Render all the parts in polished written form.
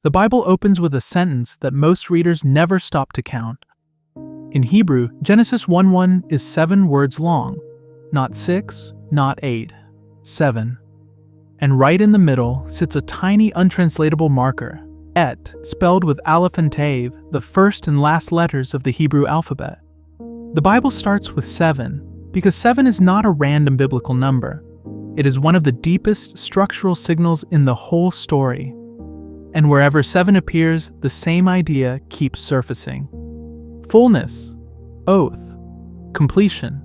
The Bible opens with a sentence that most readers never stop to count. In Hebrew, Genesis 1:1 is 7 words long, not 6, not 8, 7. And right in the middle sits a tiny untranslatable marker, et, spelled with aleph and tav, the first and last letters of the Hebrew alphabet. The Bible starts with 7 because 7 is not a random biblical number. It is one of the deepest structural signals in the whole story. And wherever 7 appears, the same idea keeps surfacing. Fullness, oath, completion,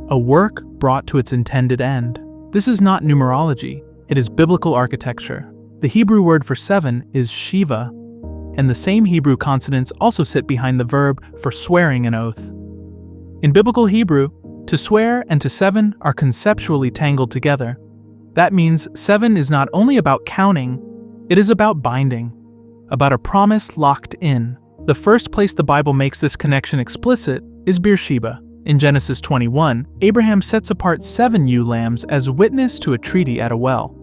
a work brought to its intended end. This is not numerology, it is biblical architecture. The Hebrew word for 7 is Shiva, and the same Hebrew consonants also sit behind the verb for swearing an oath. In biblical Hebrew, to swear and to 7 are conceptually tangled together. That means 7 is not only about counting, it is about binding, about a promise locked in. The first place the Bible makes this connection explicit is Beersheba. In Genesis 21, Abraham sets apart 7 ewe lambs as witness to a treaty at a well.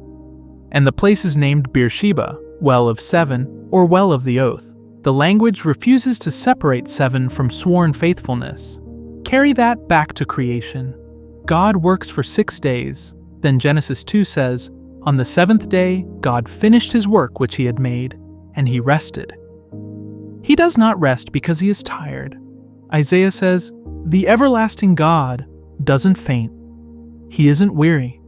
And the place is named Beersheba, well of 7, or well of the oath. The language refuses to separate 7 from sworn faithfulness. Carry that back to creation. God works for 6 days. Then Genesis 2 says, "On the 7th day, God finished his work which he had made, and he rested." He does not rest because he is tired. Isaiah says, "The everlasting God doesn't faint. He isn't weary."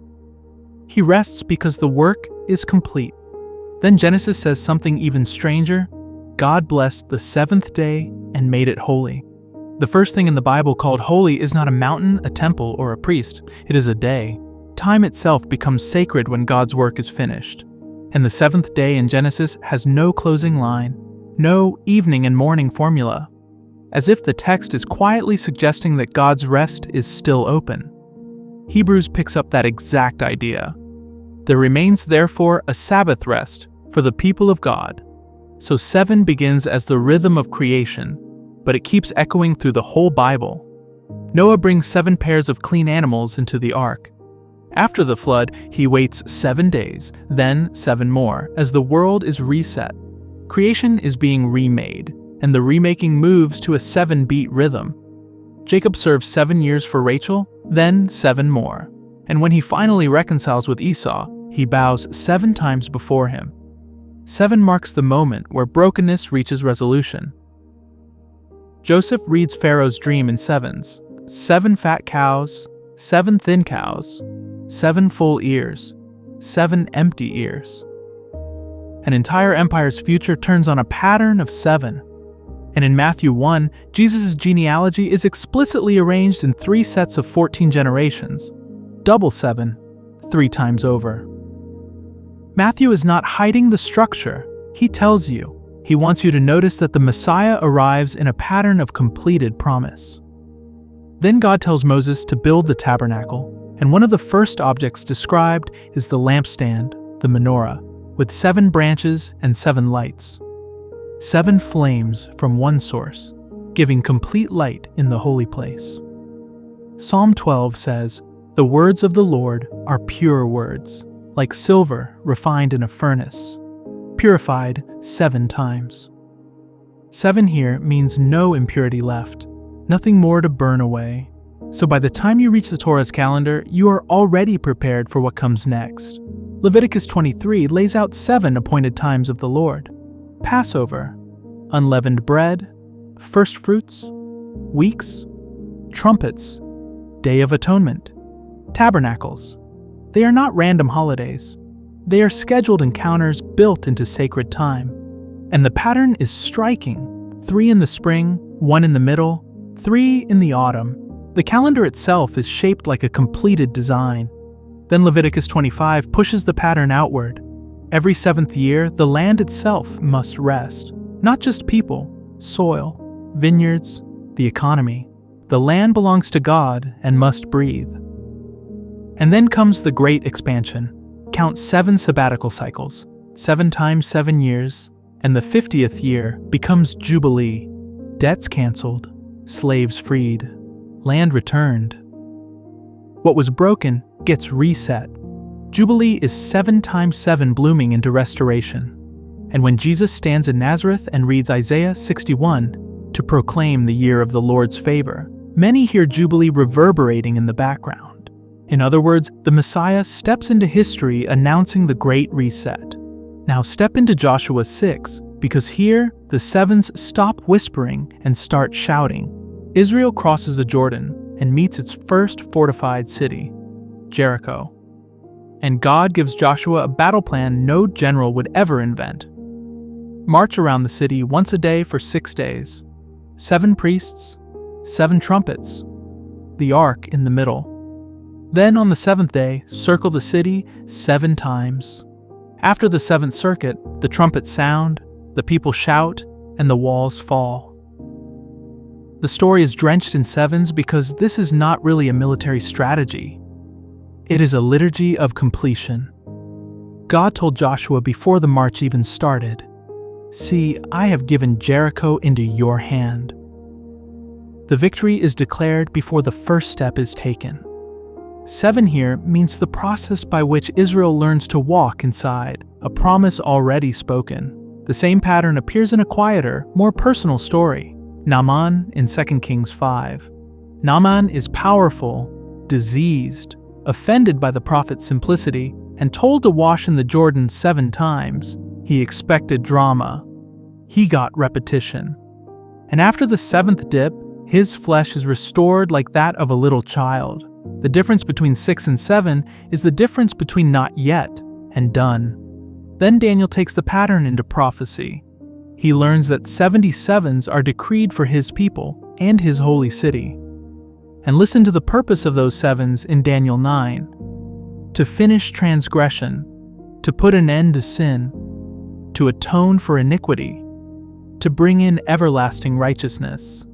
He rests because the work is complete. Then Genesis says something even stranger. God blessed the 7th day and made it holy. The first thing in the Bible called holy is not a mountain, a temple, or a priest. It is a day. Time itself becomes sacred when God's work is finished. And the 7th day in Genesis has no closing line, no evening and morning formula, as if the text is quietly suggesting that God's rest is still open. Hebrews picks up that exact idea. There remains therefore a Sabbath rest for the people of God. So 7 begins as the rhythm of creation, but it keeps echoing through the whole Bible. Noah brings 7 pairs of clean animals into the ark. After the flood, he waits 7 days, then 7 more, as the world is reset. Creation is being remade, and the remaking moves to a 7-beat rhythm. Jacob serves 7 years for Rachel, then 7 more. And when he finally reconciles with Esau, he bows 7 times before him. 7 marks the moment where brokenness reaches resolution. Joseph reads Pharaoh's dream in 7s. 7 fat cows, 7 thin cows, 7 full ears, 7 empty ears. An entire empire's future turns on a pattern of 7. And in Matthew 1, Jesus' genealogy is explicitly arranged in 3 sets of 14 generations. Double 7, 3 times over. Matthew is not hiding the structure. He tells you. He wants you to notice that the Messiah arrives in a pattern of completed promise. Then God tells Moses to build the tabernacle, and one of the first objects described is the lampstand, the menorah, with 7 branches and 7 lights. 7 flames from one source, giving complete light in the holy place. Psalm 12 says, "The words of the Lord are pure words, like silver refined in a furnace, purified 7 times." 7 here means no impurity left, nothing more to burn away. So by the time you reach the Torah's calendar, you are already prepared for what comes next. Leviticus 23 lays out 7 appointed times of the Lord: Passover, unleavened bread, first fruits, weeks, trumpets, Day of Atonement, tabernacles. They are not random holidays. They are scheduled encounters built into sacred time. And the pattern is striking. 3 in the spring, 1 in the middle, 3 in the autumn. The calendar itself is shaped like a completed design. Then Leviticus 25 pushes the pattern outward. Every 7th year, the land itself must rest. Not just people, soil, vineyards, the economy. The land belongs to God and must breathe. And then comes the great expansion. Count 7 sabbatical cycles, 7 times 7 years, and the 50th year becomes Jubilee. Debts canceled, slaves freed, land returned. What was broken gets reset. Jubilee is 7 times 7 blooming into restoration. And when Jesus stands in Nazareth and reads Isaiah 61 to proclaim the year of the Lord's favor, many hear Jubilee reverberating in the background. In other words, the Messiah steps into history announcing the Great Reset. Now step into Joshua 6, because here the sevens stop whispering and start shouting. Israel crosses the Jordan and meets its first fortified city, Jericho. And God gives Joshua a battle plan no general would ever invent. March around the city once a day for 6 days. 7 priests, 7 trumpets, the ark in the middle. Then on the 7th day, circle the city 7 times. After the 7th circuit, the trumpets sound, the people shout, and the walls fall. The story is drenched in sevens because this is not really a military strategy. It is a liturgy of completion. God told Joshua before the march even started, "See, I have given Jericho into your hand." The victory is declared before the first step is taken. 7 here means the process by which Israel learns to walk inside, a promise already spoken. The same pattern appears in a quieter, more personal story, Naaman in 2 Kings 5. Naaman is powerful, diseased, offended by the prophet's simplicity, and told to wash in the Jordan 7 times. He expected drama. He got repetition. And after the 7th dip, his flesh is restored like that of a little child. The difference between 6 and 7 is the difference between not yet and done. Then Daniel takes the pattern into prophecy. He learns that 77s are decreed for his people and his holy city. And listen to the purpose of those 7s in Daniel 9. To finish transgression, to put an end to sin, to atone for iniquity, to bring in everlasting righteousness.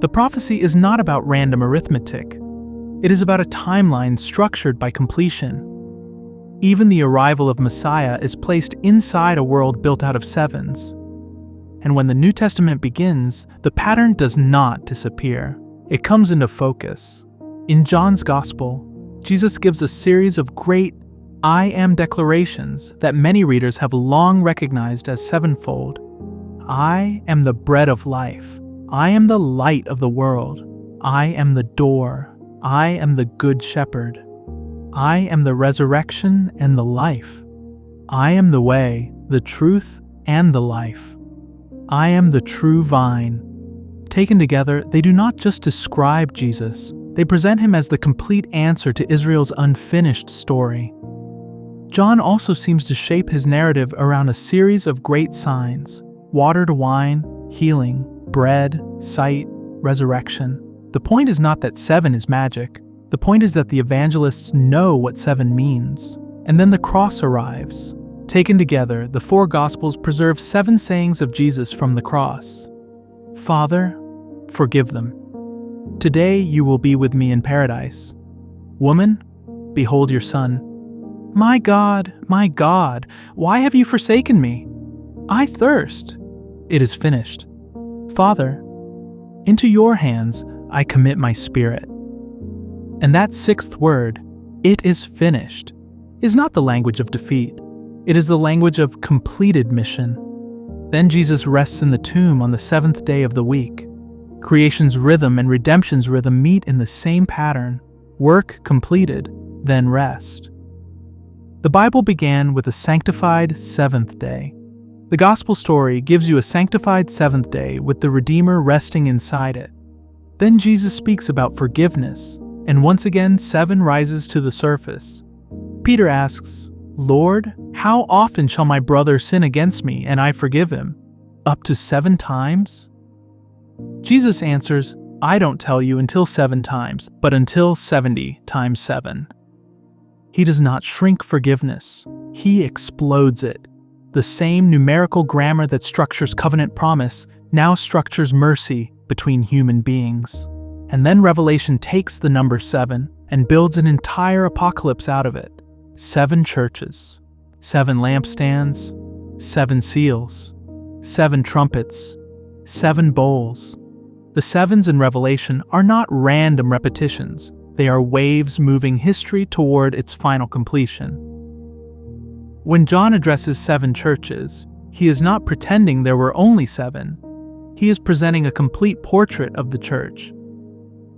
The prophecy is not about random arithmetic. It is about a timeline structured by completion. Even the arrival of Messiah is placed inside a world built out of 7s. And when the New Testament begins, the pattern does not disappear. It comes into focus. In John's Gospel, Jesus gives a series of great I am declarations that many readers have long recognized as sevenfold. I am the bread of life. I am the light of the world. I am the door. I am the good shepherd. I am the resurrection and the life. I am the way, the truth, and the life. I am the true vine. Taken together, they do not just describe Jesus, they present him as the complete answer to Israel's unfinished story. John also seems to shape his narrative around a series of great signs: water to wine, healing, bread, sight, resurrection. The point is not that 7 is magic. The point is that the evangelists know what 7 means. And then the cross arrives. Taken together, the 4 Gospels preserve 7 sayings of Jesus from the cross. Father, forgive them. Today you will be with me in paradise. Woman, behold your son. My God, why have you forsaken me? I thirst. It is finished. Father, into your hands I commit my spirit. And that 6th word, it is finished, is not the language of defeat. It is the language of completed mission. Then Jesus rests in the tomb on the 7th day of the week. Creation's rhythm and redemption's rhythm meet in the same pattern: work completed, then rest. The Bible began with a sanctified 7th day. The gospel story gives you a sanctified 7th day with the Redeemer resting inside it. Then Jesus speaks about forgiveness, and once again 7 rises to the surface. Peter asks, Lord, how often shall my brother sin against me and I forgive him? Up to 7 times? Jesus answers, I don't tell you until 7 times, but until 70 times 7. He does not shrink forgiveness. He explodes it. The same numerical grammar that structures covenant promise now structures mercy between human beings. And then Revelation takes the number 7 and builds an entire apocalypse out of it. 7 churches, 7 lampstands, 7 seals, 7 trumpets, 7 bowls. The 7s in Revelation are not random repetitions. They are waves moving history toward its final completion. When John addresses 7 churches, he is not pretending there were only 7. He is presenting a complete portrait of the church.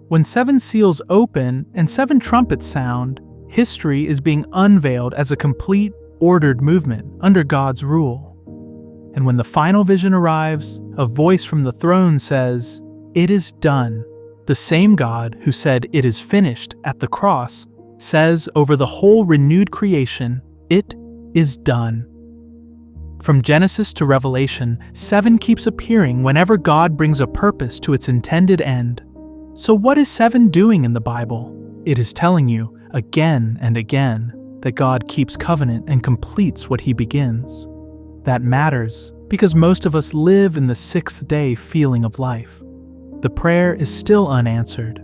When 7 seals open and 7 trumpets sound, history is being unveiled as a complete, ordered movement under God's rule. And when the final vision arrives, a voice from the throne says, "It is done." The same God who said, "It is finished," at the cross, says over the whole renewed creation, "It is done." From Genesis to Revelation, 7 keeps appearing whenever God brings a purpose to its intended end. So what is 7 doing in the Bible? It is telling you, again and again, that God keeps covenant and completes what He begins. That matters because most of us live in the 6th day feeling of life. The prayer is still unanswered.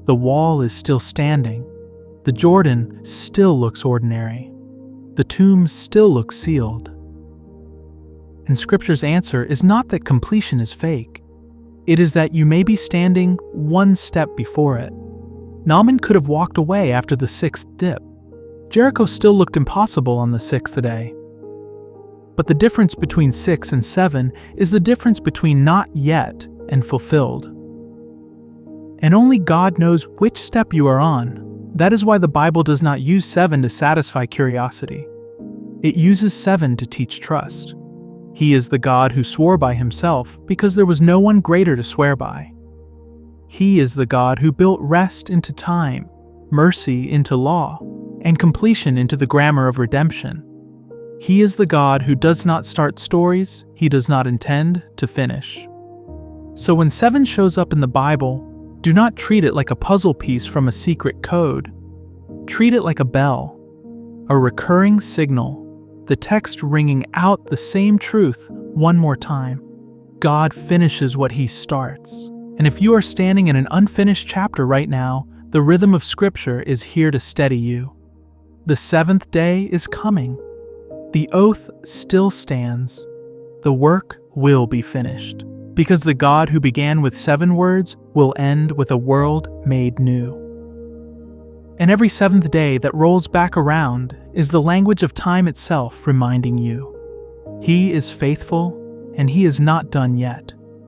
The wall is still standing. The Jordan still looks ordinary. The tomb still looks sealed. And Scripture's answer is not that completion is fake. It is that you may be standing one step before it. Naaman could have walked away after the 6th dip. Jericho still looked impossible on the 6th day. But the difference between 6 and 7 is the difference between not yet and fulfilled. And only God knows which step you are on. That is why the Bible does not use 7 to satisfy curiosity. It uses 7 to teach trust. He is the God who swore by Himself because there was no one greater to swear by. He is the God who built rest into time, mercy into law, and completion into the grammar of redemption. He is the God who does not start stories He does not intend to finish. So when 7 shows up in the Bible, do not treat it like a puzzle piece from a secret code. Treat it like a bell, a recurring signal, the text ringing out the same truth one more time. God finishes what He starts. And if you are standing in an unfinished chapter right now, the rhythm of Scripture is here to steady you. The 7th day is coming. The oath still stands. The work will be finished, because the God who began with 7 words will end with a world made new. And every 7th day that rolls back around is the language of time itself reminding you, He is faithful and He is not done yet.